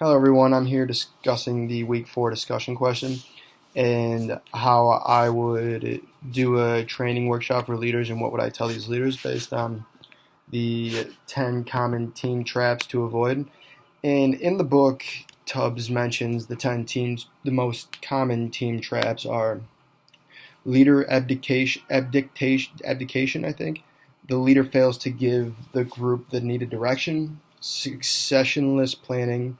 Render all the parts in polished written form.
Hello, everyone. I'm here discussing the week 4 discussion question and how I would do a training workshop for leaders and what would I tell these leaders based on the 10 common team traps to avoid. And in the book, Tubbs mentions the most common team traps are leader abdication, I think. The leader fails to give the group the needed direction, successionless planning,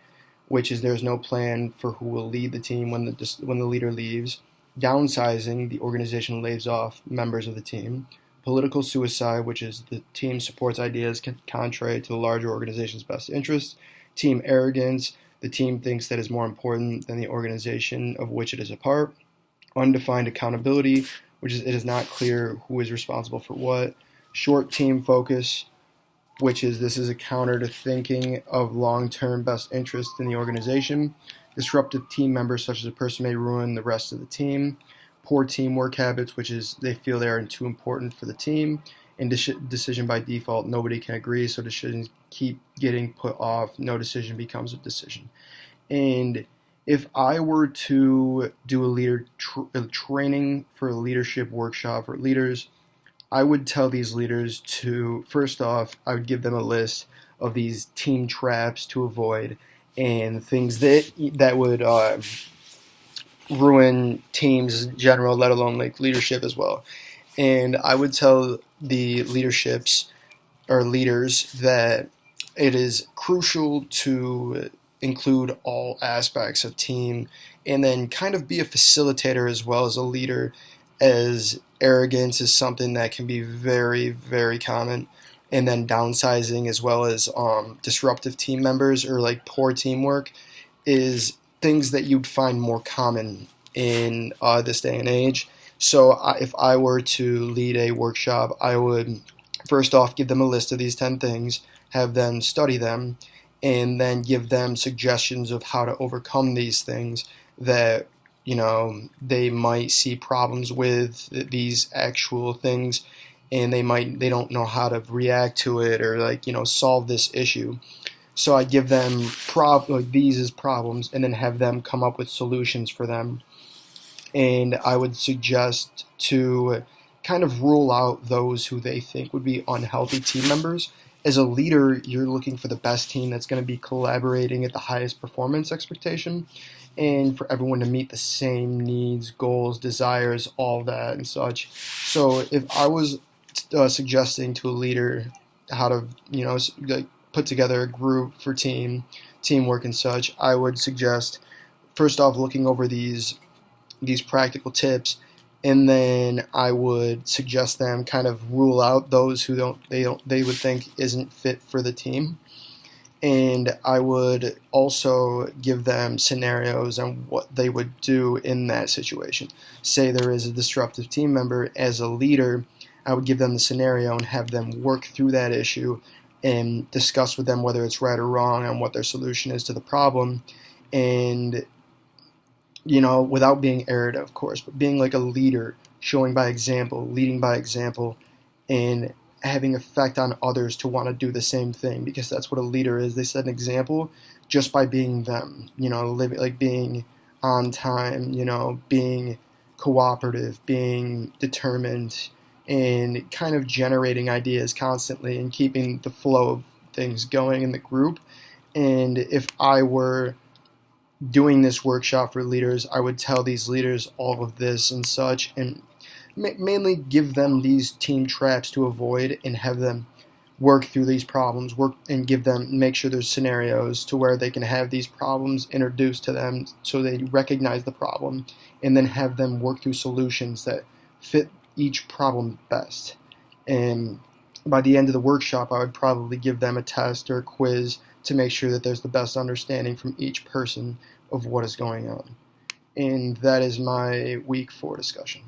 which is there's no plan for who will lead the team when the leader leaves, downsizing, the organization lays off members of the team, political suicide, which is the team supports ideas contrary to the larger organization's best interests, team arrogance, the team thinks that is more important than the organization of which it is a part, undefined accountability, which is it is not clear who is responsible for what, short team focus, which is this is a counter to thinking of long-term best interest in the organization. Disruptive team members, such as a person may ruin the rest of the team. Poor teamwork habits, which is they feel they are too important for the team. And decision by default, nobody can agree, so decisions keep getting put off. No decision becomes a decision. And if I were to do a training for a leadership workshop for leaders, I would tell these leaders to, first off, I would give them a list of these team traps to avoid and things that would ruin teams in general, let alone like leadership as well. And I would tell the leaderships or leaders that it is crucial to include all aspects of team and then kind of be a facilitator as well as a leader, as arrogance is something that can be very, very common. And then downsizing as well as disruptive team members or like poor teamwork is things that you'd find more common in this day and age. So if I were to lead a workshop, I would first off give them a list of these 10 things, have them study them, and then give them suggestions of how to overcome these things that they might see problems with these actual things, and they don't know how to react to it or solve this issue. So I give them these as problems and then have them come up with solutions for them. And I would suggest to kind of rule out those who they think would be unhealthy team members. As a leader, you're looking for the best team that's going to be collaborating at the highest performance expectation, and for everyone to meet the same needs, goals, desires, all that and such. So if I was suggesting to a leader how to, put together a group for teamwork and such, I would suggest first off looking over these practical tips, and then I would suggest them kind of rule out those who they would think isn't fit for the team. And I would also give them scenarios on what they would do in that situation. Say there is a disruptive team member, as a leader, I would give them the scenario and have them work through that issue and discuss with them whether it's right or wrong on what their solution is to the problem. And, without being arrogant, of course, but being like a leader, showing by example, leading by example, and having effect on others to want to do the same thing, because that's what a leader is. They set an example just by being them, living being on time, being cooperative, being determined, and kind of generating ideas constantly and keeping the flow of things going in the group. And if I were doing this workshop for leaders, I would tell these leaders all of this and such, and mainly give them these team traps to avoid and have them work through these problems, make sure there's scenarios to where they can have these problems introduced to them so they recognize the problem, and then have them work through solutions that fit each problem best. And by the end of the workshop, I would probably give them a test or a quiz to make sure that there's the best understanding from each person of what is going on. And that is my week 4 discussion.